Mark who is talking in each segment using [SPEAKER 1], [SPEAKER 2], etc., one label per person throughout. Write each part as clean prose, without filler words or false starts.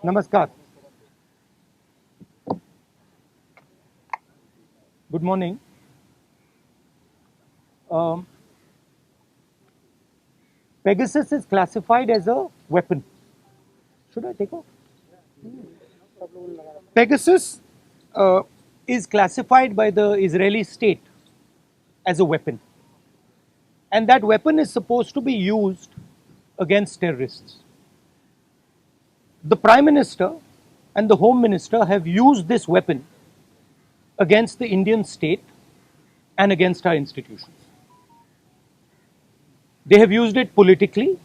[SPEAKER 1] Namaskar. Good morning. Pegasus is classified as a weapon. Should I take off? Pegasus is classified by the Israeli state as a weapon. And that weapon is supposed to be used against terrorists. The Prime Minister and the Home Minister have used this weapon against the Indian state and against our institutions. They have used it politically,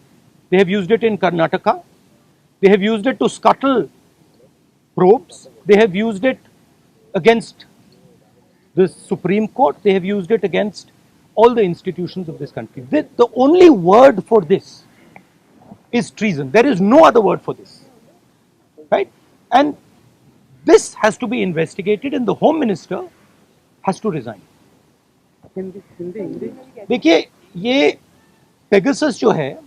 [SPEAKER 1] they have used it in Karnataka, they have used it to scuttle probes, they have used it against the Supreme Court, they have used it against all the institutions of this country. The only word for this is treason. There is no other word for this. Right? And this has to be investigated and the Home Minister has to resign. देखिए ये Pegasus जो है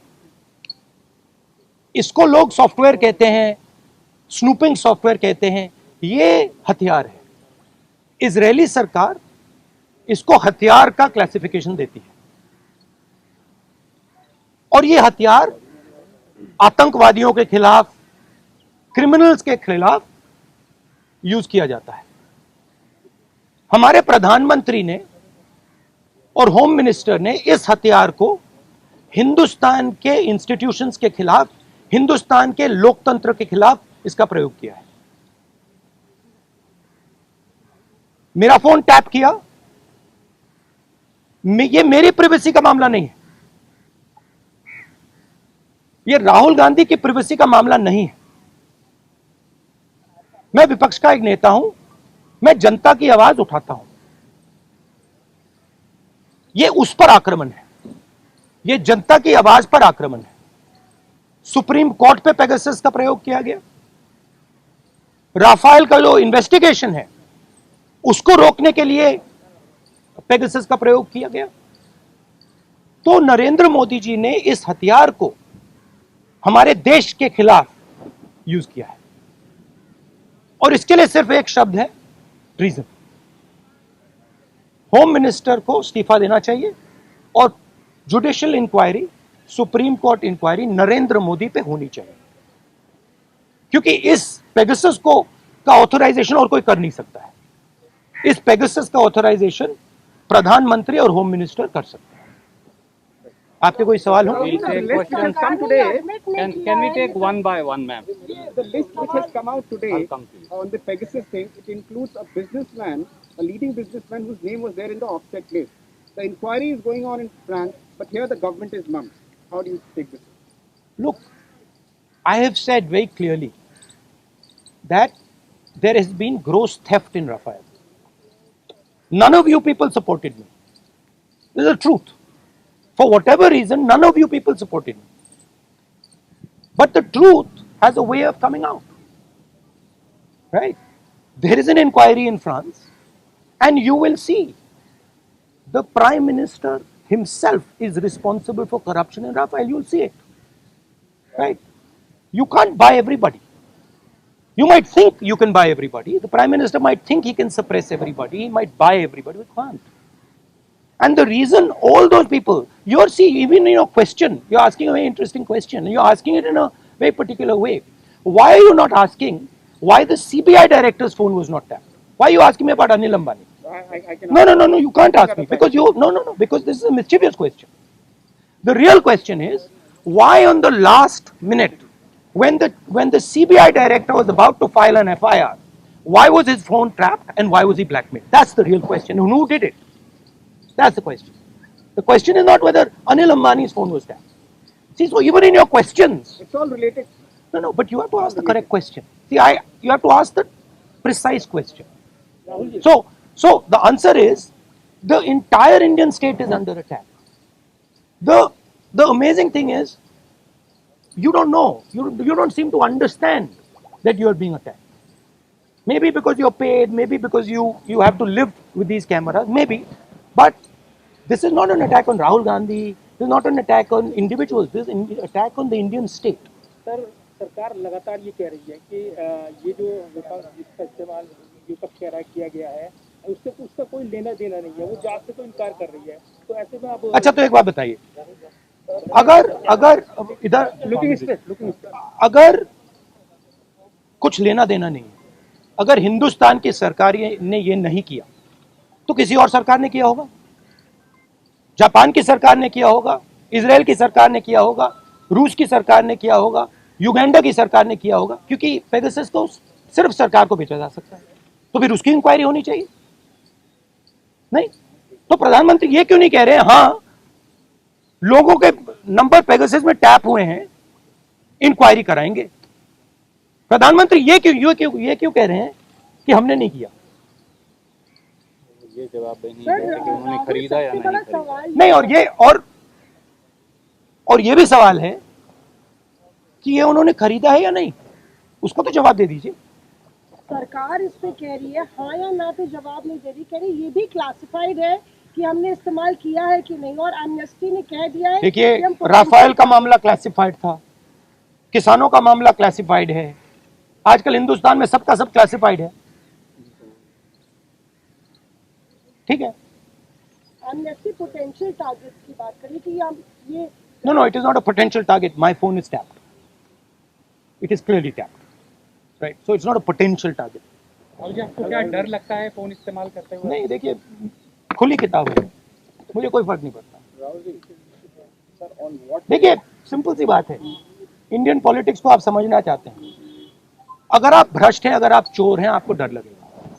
[SPEAKER 1] इसको लोग software कहते हैं, snooping software कहते हैं, ये हथियार है. इजरायली सरकार इसको हथियार का क्लासिफिकेशन देती है और ये हथियार आतंकवादियों के खिलाफ, क्रिमिनल्स के खिलाफ यूज किया जाता है. हमारे प्रधानमंत्री ने और होम मिनिस्टर ने इस हथियार को हिंदुस्तान के इंस्टीट्यूशंस के खिलाफ, हिंदुस्तान के लोकतंत्र के खिलाफ इसका प्रयोग किया है. मेरा फोन टैप किया, ये मेरी प्राइवेसी का मामला नहीं है, ये राहुल गांधी की प्राइवेसी का मामला नहीं है. मैं विपक्ष का एक नेता हूं, मैं जनता की आवाज उठाता हूं. ये उस पर आक्रमण है, ये जनता की आवाज पर आक्रमण है. सुप्रीम कोर्ट पे पेगासस का प्रयोग किया गया. राफेल का जो इन्वेस्टिगेशन है उसको रोकने के लिए पेगासस का प्रयोग किया गया. तो नरेंद्र मोदी जी ने इस हथियार को हमारे देश के खिलाफ यूज किया है और इसके लिए सिर्फ एक शब्द है, ट्रीजन. होम मिनिस्टर को इस्तीफा देना चाहिए और judicial inquiry, Supreme Court inquiry Narendra Modi पे होनी चाहिए, क्योंकि इस पेगासस को का ऑथराइजेशन और कोई कर नहीं सकता है. इस पेगासस का ऑथराइजेशन प्रधानमंत्री और होम मिनिस्टर कर सकते हैं. आपके कोई सवाल हो?
[SPEAKER 2] We'll take questions.
[SPEAKER 3] Come today.
[SPEAKER 2] Can we take one by one, ma'am?
[SPEAKER 3] The list which has come out today
[SPEAKER 2] I'll come to you.
[SPEAKER 3] on the Pegasus thing, it includes a businessman, a leading businessman whose name was there in the offset list. The inquiry is going on in France, but here the government is mum. How do you take this?
[SPEAKER 1] Look, I have said very clearly that there has been gross theft in Rafael. None of you people supported me. This is the truth. For whatever reason, none of you people supported me. But the truth has a way of coming out. Right? There is an inquiry in France, and you will see the Prime Minister himself is responsible for corruption in Rafael. You'll see it. Right? You can't buy everybody. You might think you can buy everybody. The Prime Minister might think he can suppress everybody. He might buy everybody. We can't. And the reason all those people, you're seeing, even in your question, you're asking a very interesting question. You're asking it in a very particular way. Why are you not asking why the CBI director's phone was not tapped? Why are you asking me about Anil Ambani?
[SPEAKER 3] I can
[SPEAKER 1] No, you can't ask me because because this is a mischievous question. The real question is, why on the last minute, when the CBI director was about to file an FIR, why was his phone tapped and why was he blackmailed? That's the real question. And who did it? That's the question. The question is not whether Anil Ambani's phone was tapped. See, so even in your questions,
[SPEAKER 3] It's all related.
[SPEAKER 1] no, but you have to ask the correct question. See, you have to ask the precise question. So the answer is, the entire Indian state is under attack. The amazing thing is, you don't know, you don't seem to understand that you are being attacked. Maybe because you're paid, maybe because you have to live with these cameras, maybe. But this is not an attack on Rahul Gandhi, this is not an attack on individuals, this is an attack on the Indian state.
[SPEAKER 3] Sir,
[SPEAKER 4] सरकार लगातार ये कह रही है कि ये जो विपक्ष जिसका इस्तेमाल विपक्ष कह रहा है किया गया है उसका कोई लेना देना नहीं है, वो जांच से तो इनकार कर रही है। तो ऐसे में आप
[SPEAKER 1] अच्छा, तो एक बात बताइए, अगर इधर अगर कुछ लेना देना नहीं है, अगर हिंदुस्तान की सरकार ने ये नहीं किया तो किसी और सरकार ने किया होगा, जापान की सरकार ने किया होगा, इजराइल की सरकार ने किया होगा, रूस की सरकार ने किया होगा, युगांडा की सरकार ने किया होगा, क्योंकि पेगासस को सिर्फ सरकार को बेचा जा सकता है, तो फिर उसकी इंक्वायरी होनी चाहिए। नहीं तो प्रधानमंत्री ये क्यों नहीं कह रहे हैं हाँ लोगों के नंबर पेगासस में टैप हुए हैं, इंक्वायरी कराएंगे। प्रधानमंत्री ये क्यों कह रहे हैं कि हमने नहीं किया?
[SPEAKER 2] ये जवाब नहीं है कि उन्होंने खरीदा या नहीं खरीदा।
[SPEAKER 1] नहीं, और ये भी सवाल है कि ये उन्होंने खरीदा है या नहीं, उसको तो जवाब दे दीजिए।
[SPEAKER 5] सरकार इस पे कह रही है हाँ या ना पे जवाब नहीं दे रही, कह रही ये भी क्लासिफाइड है कि हमने इस्तेमाल किया है कि नहीं, और एमनेस्टी ने कह दिया है।
[SPEAKER 1] देखिए, राफेल का मामला क्लासिफाइड था, किसानों का मामला क्लासिफाइड है, आजकल हिंदुस्तान में सबका सब क्लासिफाइड है, ठीक है।
[SPEAKER 5] एमनेस्टी पोटेंशियल टारगेट की बात करी कि हम ये
[SPEAKER 1] No, it is not a potential target. My phone is tapped. It is clearly tapped. Right? So it's not a potential target.
[SPEAKER 4] मुझे आपको क्या डर लगता है फोन इस्तेमाल करते हुए?
[SPEAKER 1] नहीं, देखिए, खुली किताब है, मुझे कोई फर्क नहीं पड़ता। देखिए, सिंपल सी बात है, इंडियन पॉलिटिक्स को आप समझना चाहते हैं, अगर आप भ्रष्ट हैं, अगर आप चोर हैं, आपको डर लगेगा।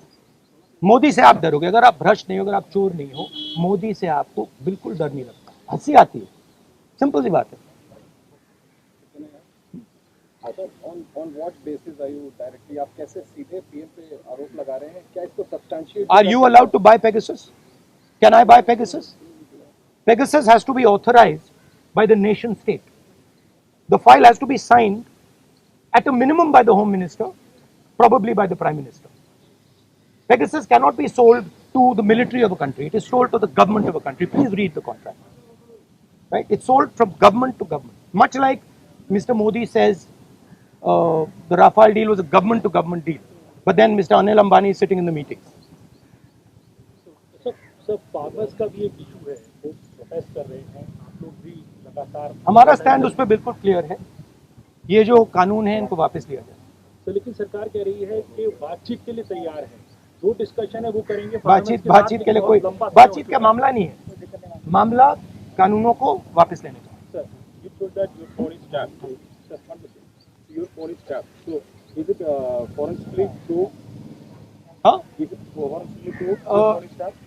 [SPEAKER 1] मोदी से आप डरोगे, अगर आप भ्रष्ट नहीं हो, अगर आप चोर नहीं हो, मोदी से आपको बिल्कुल डर नहीं लगता, हंसी आती है, सिंपल सी बात है।
[SPEAKER 6] On what basis are you directly, आप कैसे सीधे पीएम पे आरोप लगा रहे हैं? क्या इसको substantiate?
[SPEAKER 1] Are you allowed to buy Pegasus? Can I buy Pegasus? Pegasus has to be authorized by the nation state. The file has to be signed at a minimum by the Home Minister, probably by the Prime Minister. Pegasus cannot be sold to the military of a country. It is sold to the government of a country. Please read the contract. Right? It's sold from government to government. Much like Mr. Modi says the Rafale deal was a government to government deal. But then Mr. Anil Ambani is sitting in the meetings.
[SPEAKER 4] Sir farmers का भी एक issue है, वो protest कर रहे हैं, आप लोग भी लगातार।
[SPEAKER 1] हमारा स्टैंड उस पर बिल्कुल क्लियर है, ये जो कानून है इनको वापस लिया जाए।
[SPEAKER 4] तो लेकिन सरकार कह रही है कि बातचीत के लिए तैयार है, जो डिस्कशन है वो करेंगे।
[SPEAKER 1] बातचीत के लिए कोई बातचीत का मामला नहीं है, मामला कानूनों को वापस लेने का।
[SPEAKER 4] Sir, you told that your phone is tapped. Sir, your phone is tapped. So, is it forensically proved?
[SPEAKER 1] Huh?
[SPEAKER 4] Is it forensically proved? Your phone is tapped?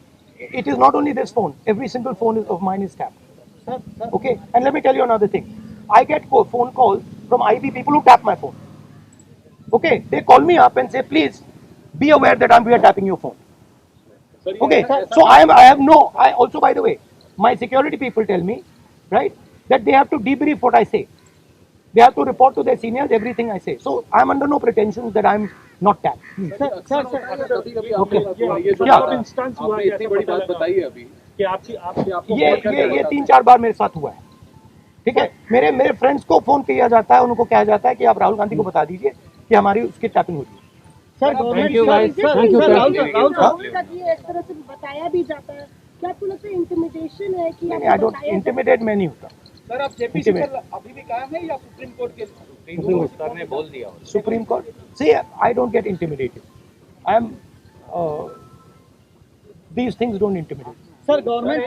[SPEAKER 1] It is not only this phone. Every single phone of mine is tapped.
[SPEAKER 4] Sir,
[SPEAKER 1] Okay, and let me tell you another thing. I get phone calls from IB people who tap my phone. Okay, they call me up and say, please be aware that we are tapping your phone. Okay, so I also, by the way, my security people tell me, right, that they have to debrief what I say. They have to report to their seniors everything I say. So I am under no pretensions that I am not tapped.
[SPEAKER 4] Instance हुआ
[SPEAKER 6] आपने इतनी बड़ी बात बताई है अभी
[SPEAKER 4] कि आपको
[SPEAKER 1] ये 3-4 बार मेरे साथ हुआ है, ठीक है। मेरे फ्रेंड्स को फोन किया जाता है, उनको कहा जाता है कि आप राहुल गांधी को बता दीजिए कि हमारी उसकी टैपिंग होती है।
[SPEAKER 5] सर गवर्नमेंट राहुल का ये इस तरह से बताया भी जाता है, क्या आपको लगता है इंटिमिडेशन है कि
[SPEAKER 1] आई डोंट इंटिमिडेट, मैं नहीं होता।
[SPEAKER 3] सर, आप जेपीसी पर अभी भी कायम है या सुप्रीम कोर्ट के?
[SPEAKER 2] सर ने बोल दिया।
[SPEAKER 1] Supreme court, see, I don't get intimidated. I am these things don't intimidate.
[SPEAKER 4] Sir government